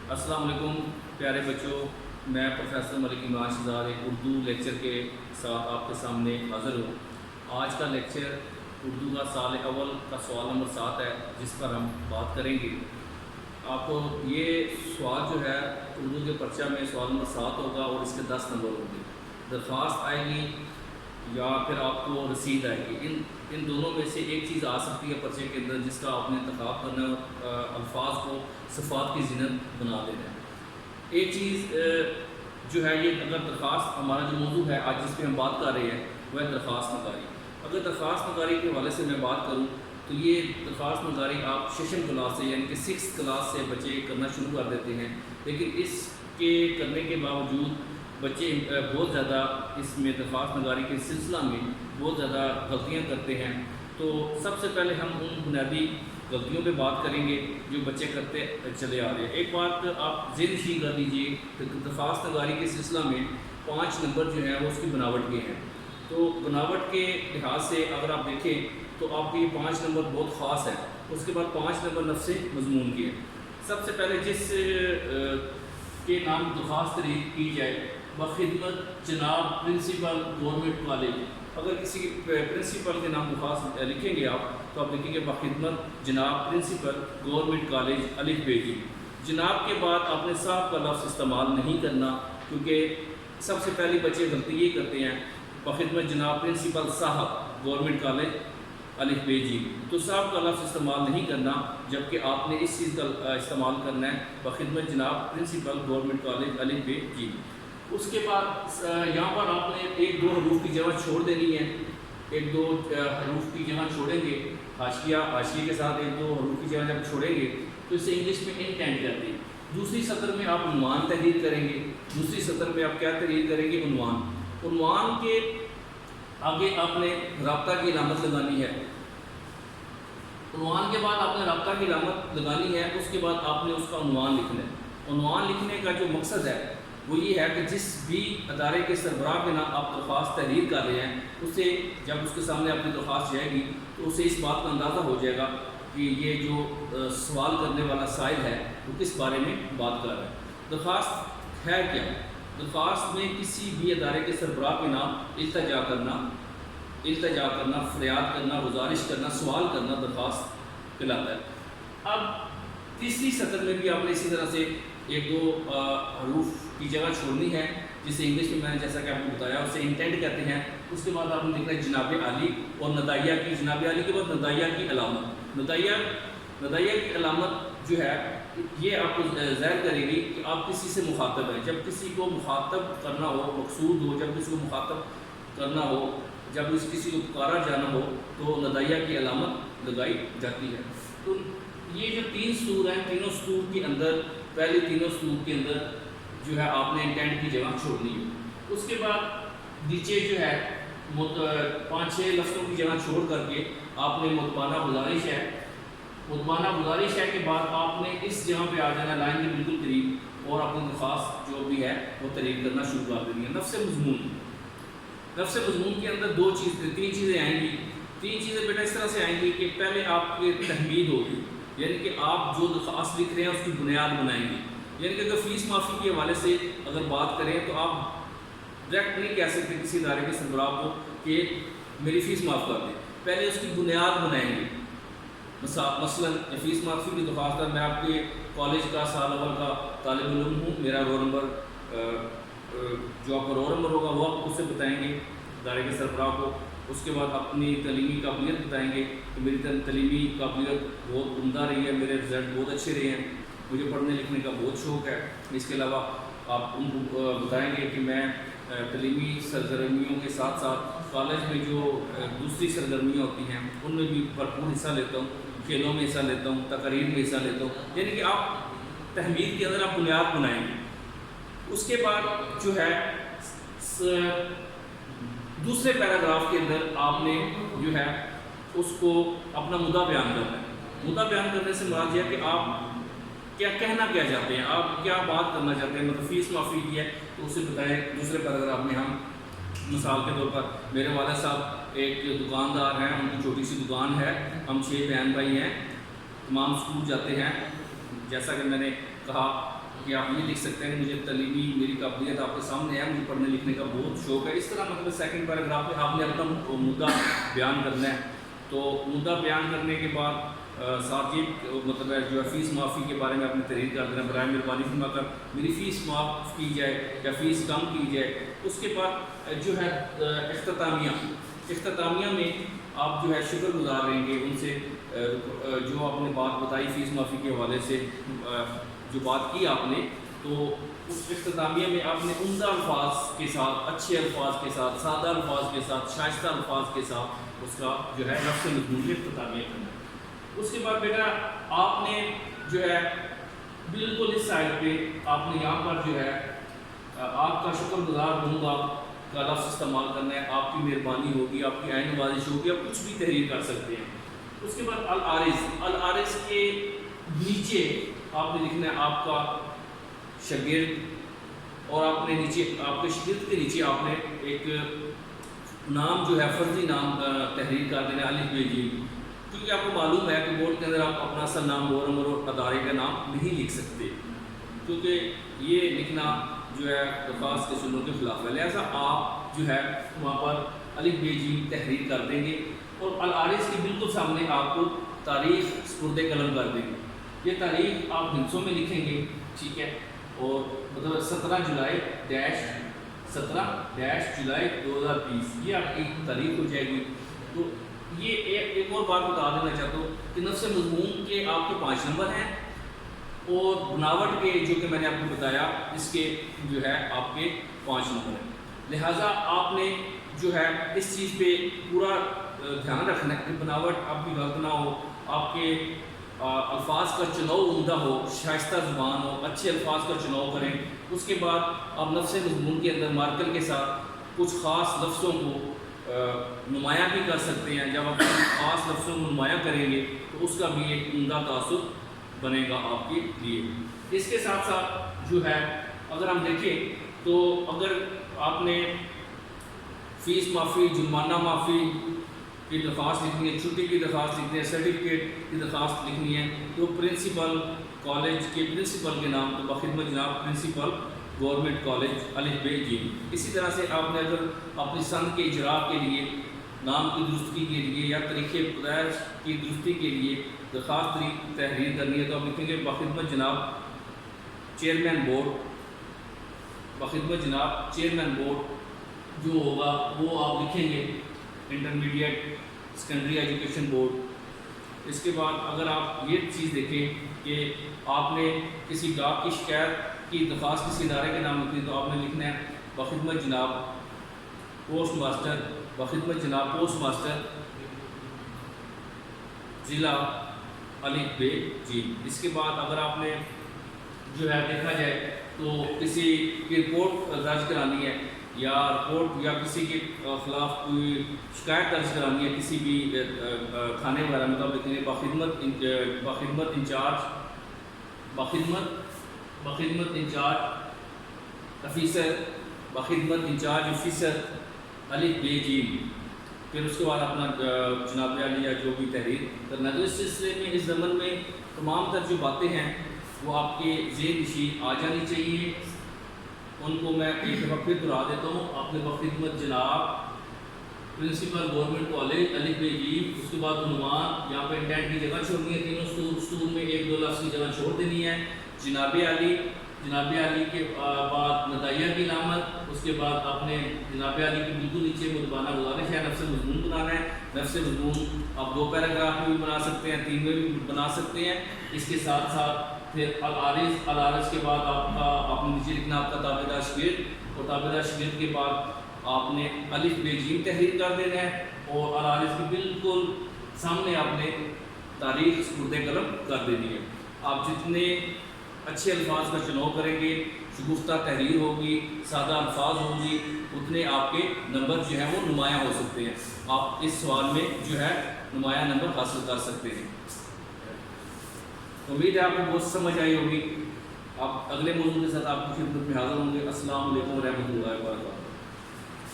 السلام علیکم پیارے بچوں، میں پروفیسر ملک عمران شہزاد ایک اردو لیکچر کے ساتھ آپ کے سامنے حاضر ہوں۔ آج کا لیکچر اردو کا سال اول کا سوال نمبر 7 ہے، جس پر ہم بات کریں گے۔ آپ کو یہ سوال جو ہے اردو کے پرچہ میں سوال نمبر 7 ہوگا اور اس کے 10 نمبر ہوں گے۔ درخواست آئے گی یا پھر آپ کو رسید آئے گی، ان دونوں میں سے ایک چیز آ سکتی ہے پرچے کے اندر، جس کا آپ نے انتخاب کرنا ہے، الفاظ کو صفات کی زینت بنا دینا ہے۔ ایک چیز جو ہے، یہ اگر درخواست ہمارا جو موضوع ہے آج جس پہ ہم بات کر رہے ہیں وہ ہے درخواست نگاری۔ اگر درخواست نگاری کے حوالے سے میں بات کروں تو یہ درخواست نگاری آپ 6 کلاس سے یعنی کہ 6 کلاس سے بچے کرنا شروع کر دیتے ہیں، لیکن اس کے کرنے کے باوجود بچے بہت زیادہ اس میں درخواست نگاری کے سلسلہ میں بہت زیادہ غلطیاں کرتے ہیں۔ تو سب سے پہلے ہم ان بنیادی غلطیوں پہ بات کریں گے جو بچے کرتے چلے آ رہے ہیں۔ ایک بات آپ ذہن نشین کر لیجیے کہ درخواست نگاری کے سلسلہ میں 5 نمبر جو ہیں وہ اس کی بناوٹ کے ہیں۔ تو بناوٹ کے لحاظ سے اگر آپ دیکھیں تو آپ کے یہ 5 نمبر بہت خاص ہیں۔ اس کے بعد 5 نمبر نفس مضمون کے ہیں۔ سب سے پہلے جس کے نام درخواست کی جائے، بخدمت جناب پرنسپل گورنمنٹ کالج۔ اگر کسی پرنسپل کے نام درخواست لکھیں گے آپ تو آپ لکھیں گے بخدمت جناب پرنسپل گورنمنٹ کالج الف ب جی۔ جناب کے بعد آپ نے صاحب کا لفظ استعمال نہیں کرنا، کیونکہ سب سے پہلی بچے غلطی یہ کرتے ہیں، بخدمت جناب پرنسپل صاحب گورنمنٹ کالج الف ب جی، تو صاحب کا لفظ استعمال نہیں کرنا، جبکہ آپ نے اس چیز کا استعمال کرنا ہے بخدمت جناب پرنسپل گورنمنٹ کالج الف ب جی۔ اس کے بعد یہاں پر آپ نے 1-2 حروف کی جگہ چھوڑ دینی ہے، 1-2 حروف کی جگہ چھوڑیں گے، حاشیے کے ساتھ 1-2 حروف کی جگہ جب چھوڑیں گے تو اسے انگلش میں انٹینٹ کہتے ہیں۔ دوسری سطر میں آپ عنوان تحریر کریں گے، دوسری سطر میں آپ کیا تحریر کریں گے؟ عنوان کے آگے آپ نے رابطہ کی علامت لگانی ہے۔ عنوان کے بعد آپ نے رابطہ کی علامت لگانی ہے، اس کے بعد آپ نے اس کا عنوان لکھنا ہے۔ عنوان لکھنے کا جو مقصد ہے وہ یہ ہے کہ جس بھی ادارے کے سربراہ کے نام آپ درخواست تحریر کر رہے ہیں، اسے جب اس کے سامنے اپنی درخواست جائے گی تو اسے اس بات کا اندازہ ہو جائے گا کہ یہ جو سوال کرنے والا سائل ہے وہ کس بارے میں بات کر رہا ہے۔ درخواست ہے کیا؟ درخواست میں کسی بھی ادارے کے سربراہ کے نام التجا کرنا، فریاد کرنا، گزارش کرنا، سوال کرنا درخواست کہلاتا ہے۔ اب تیسری سطر میں بھی آپ نے اسی طرح سے 1-2 حروف کی جگہ چھوڑنی ہے، جسے انگلش میں نے جیسا کہ آپ کو بتایا اسے انٹینٹ کہتے ہیں۔ اس کے بعد آپ نے لکھنا ہے جناب عالی اور ندائیہ کی، جناب عالی کے بعد ندائیہ کی علامت۔ ندائیہ کی علامت جو ہے یہ آپ کو ظاہر کرے گی کہ آپ کسی سے مخاطب ہیں۔ جب کسی کو مخاطب کرنا ہو، مقصود ہو، جب کسی کو مخاطب کرنا ہو، جب کسی کو پکارا جانا ہو تو ندائیہ کی علامت لگائی جاتی ہے۔ تو یہ جو 3 سطور ہیں، تینوں سطور کے اندر پہلے تینوں سطور کے اندر جو ہے آپ نے انٹینٹ کی جگہ چھوڑنی ہے۔ اس کے بعد نیچے جو ہے 5-6 لفظوں کی جگہ چھوڑ کر کے آپ نے مطبانہ گزارش ہے کے بعد آپ نے اس جگہ پہ آ جانا لائن کے بالکل قریب اور اپنی درخواست جو بھی ہے وہ تحریر کرنا شروع کر دینی ہے۔ نفس مضمون کے اندر 3 چیزیں آئیں گی۔ 3 چیزیں بیٹا اس طرح سے آئیں گی کہ پہلے آپ کی تحمید ہوگی، یعنی کہ آپ جو درخواست لکھ رہے ہیں اس کی بنیاد بنائیں گے۔ یعنی کہ اگر فیس معافی کے حوالے سے اگر بات کریں تو آپ ڈائریکٹ نہیں کہہ سکتے کسی ادارے کے سربراہ کو کہ میری فیس معاف کر دیں، پہلے اس کی بنیاد بنائیں گے۔ مثلا فیس معافی کی درخواست ہے، میں آپ کے کالج کا سال اول کا طالب علم ہوں، میرا رول نمبر جو آپ کا رول نمبر ہوگا وہ آپ اسے بتائیں گے ادارے کے سربراہ کو۔ اس کے بعد اپنی تعلیمی قابلیت بتائیں گے کہ میری تعلیمی قابلیت بہت عمدہ رہی ہے، میرے رزلٹ بہت اچھے رہے ہیں، مجھے پڑھنے لکھنے کا بہت شوق ہے۔ اس کے علاوہ آپ ان کو بتائیں گے کہ میں تعلیمی سرگرمیوں کے ساتھ ساتھ کالج میں جو دوسری سرگرمیاں ہوتی ہیں ان میں بھی بھرپور حصہ لیتا ہوں، کھیلوں میں حصہ لیتا ہوں، تقاریر میں حصہ لیتا ہوں، یعنی کہ آپ تحمید کے اندر آپ بنیاد بنائیں گے۔ اس کے بعد جو ہے دوسرے پیراگراف کے اندر آپ نے جو ہے اس کو اپنا مدعا بیان کرنا ہے۔ مدعا بیان کرنے سے مراد یہ ہے کہ آپ کیا کہنا کیا چاہتے ہیں، آپ کیا بات کرنا چاہتے ہیں۔ مطلب فیس معافی کی ہے تو اسے بتائیں۔ دوسرے پیراگراف میں ہم مثال کے طور پر میرے والد صاحب ایک دکاندار ہیں، ان کی چھوٹی سی دکان ہے، ہم 6 بہن بھائی ہیں، تمام اسکول جاتے ہیں۔ جیسا کہ میں نے کہا کہ آپ یہ لکھ سکتے ہیں کہ مجھے تعلیمی میری قابلیت آپ کے سامنے ہے، مجھے پڑھنے لکھنے کا بہت شوق ہے. اس طرح مطلب سیکنڈ پیراگراف میں آپ نے اپنا مدعا بیان کرنا ہے. تو مدعا بیان کرنے کے بعد ساتھ یہ مطلب ہے جو ہے فیس معافی کے بارے میں آپ نے تحریر کر دینا، برائے مہربانی فرما کر میری فیس معاف کی جائے یا فیس کم کی جائے. اس کے بعد جو ہے اختتامیہ میں آپ جو ہے شکر گزار رہیں گے ان سے جو آپ نے بات بتائی فیس معافی کے حوالے سے جو بات کی آپ نے. تو اس اختتامیہ میں آپ نے عمدہ الفاظ کے ساتھ، اچھے الفاظ کے ساتھ، سادہ الفاظ کے ساتھ، شائستہ الفاظ کے ساتھ اس کا جو ہے نفس مضمون اختتامیہ کرنا ہے. اس کے بعد بیٹا آپ نے جو ہے بالکل اس سائڈ پہ آپ نے یہاں پر جو ہے آپ کا شکر گزار ہوں گا کا لفظ استعمال کرنا ہے. آپ کی مہربانی ہوگی، آپ کی عین نوازش ہوگی، آپ کچھ بھی تحریر کر سکتے ہیں. اس کے بعد العارض کے نیچے آپ نے لکھنا ہے آپ کا شاگرد، اور آپ نے نیچے آپ کے شاگرد کے نیچے آپ نے ایک نام جو ہے فرضی نام تحریر کر دینا الف ب ج، کیونکہ آپ کو معلوم ہے کہ بورڈ کے اندر آپ اپنا اصل نام، رول نمبر اور ادارے کا نام نہیں لکھ سکتے، کیونکہ یہ لکھنا جو ہے درخواست کے سنوں کے خلاف ہے. لہٰذا آپ جو ہے وہاں پر الف ب ج تحریر کر دیں گے اور العارض کے بالکل سامنے آپ کو تاریخ سپرد قلم کر دیں گے. یہ تاریخ آپ ہندسوں میں لکھیں گے، ٹھیک ہے، اور مطلب 17 جولائی 2020 یہ آپ کی تاریخ ہو جائے گی. تو یہ ایک اور بات بتا دینا چاہتا ہوں کہ نفس مضمون کے آپ کے 5 نمبر ہیں، اور بناوٹ کے جو کہ میں نے آپ کو بتایا اس کے جو ہے آپ کے 5 نمبر ہیں. لہٰذا آپ نے جو ہے اس چیز پہ پورا دھیان رکھنا ہے کہ بناوٹ آپ کی غلط نہ ہو، آپ کے الفاظ کا چناؤ عمدہ ہو، شائستہ زبان ہو، اچھے الفاظ کا چناؤ کریں. اس کے بعد آپ نفس مضمون کے اندر مارکر کے ساتھ کچھ خاص لفظوں کو نمایاں بھی کر سکتے ہیں. جب آپ خاص لفظوں کو نمایاں کریں گے تو اس کا بھی ایک عمدہ تاثر بنے گا آپ کے لیے. اس کے ساتھ ساتھ جو ہے اگر ہم دیکھیں تو اگر آپ نے فیس معافی، جرمانہ معافی کی درخواست لکھنی ہے، چھٹی کی درخواست لکھنی ہے، سرٹیفکیٹ کی درخواست لکھنی ہے، تو پرنسپل کالج کے پرنسپل کے نام تو بخدمت جناب پرنسپل گورنمنٹ کالج الف ب ج. اسی طرح سے آپ نے اگر اپنی سند کے اجراء کے لیے، نام کی درستگی کے لیے یا طریقے پیدائش کی درستی کے لیے درخواست تحریر کرنی ہے تو آپ لکھیں گے بخدمت جناب چیئرمین بورڈ. بخدمت جناب چیئرمین بورڈ جو ہوگا وہ آپ لکھیں گے انٹرمیڈیٹ سیکنڈری ایجوکیشن بورڈ. اس کے بعد اگر آپ یہ چیز دیکھیں کہ آپ نے کسی ڈاک کی شکایت کی درخواست کسی ادارے کے نام لکھنی ہے تو آپ نے لکھنا ہے بخدمت جناب پوسٹ ماسٹر، بخدمت جناب پوسٹ ماسٹر ضلع الف ب ج. اس کے بعد اگر آپ نے جو ہے دیکھا جائے تو کسی کی رپورٹ درج کرانی ہے یا رپورٹ یا کسی کے خلاف کوئی شکایت درج کرانی ہے کسی بھی تھانے وغیرہ میں، تو آپ لکھیں گے بخدمت انچارج افیسر، بخدمت انچارج افیسر الف ب ج. پھر اس کے بعد اپنا جناب عالی یا جو بھی تحریر کرنا ہے. تو اس سلسلے میں اس ضمن میں تمام تر جو باتیں ہیں وہ آپ کے ذہن نشین آ جانی چاہیے. ان کو میں ایک دفعہ پھر دہرا دیتا ہوں. آپ نے بخدمت جناب پرنسپل گورنمنٹ کالج الف ب ج، اس کے بعد عنوان یہاں پہ انٹینٹ کی جگہ چھوڑنی ہے، تینوں سطور میں 1-2 لفظ کی جگہ چھوڑ دینی ہے. جناب عالی کے بعد ندائیہ کی علامت، اس کے بعد آپ نے جناب عالی کے بالکل نیچے مدبانہ گزارش ہے نفس مضمون بنانا ہے. نفس مضمون آپ 2 پیراگراف میں بھی بنا سکتے ہیں، 3 میں بھی بنا سکتے ہیں. اس کے ساتھ ساتھ پھر العارض کے بعد آپ نے نیچے لکھنا آپ کا تابعدار شاگرد، اور تابعدار شاگرد کے بعد آپ نے الف ب ج تحریر کر دینا ہے، اور العارض کے بالکل سامنے آپ نے تاریخ سپرد قلم کر دینی ہے. آپ جتنے اچھے الفاظ کا چناؤ کریں گے، شگفتہ تحریر ہوگی، سادہ الفاظ ہوگی، اتنے آپ کے نمبر جو ہیں وہ نمایاں ہو سکتے ہیں. آپ اس سوال میں جو ہے نمایاں نمبر حاصل کر سکتے ہیں. امید ہے آپ کو بہت سمجھ آئی ہوگی. آپ اگلے موضوع کے ساتھ آپ کی خدمت میں حاضر ہوں گے. السلام علیکم ورحمۃ اللہ وبرکاتہ.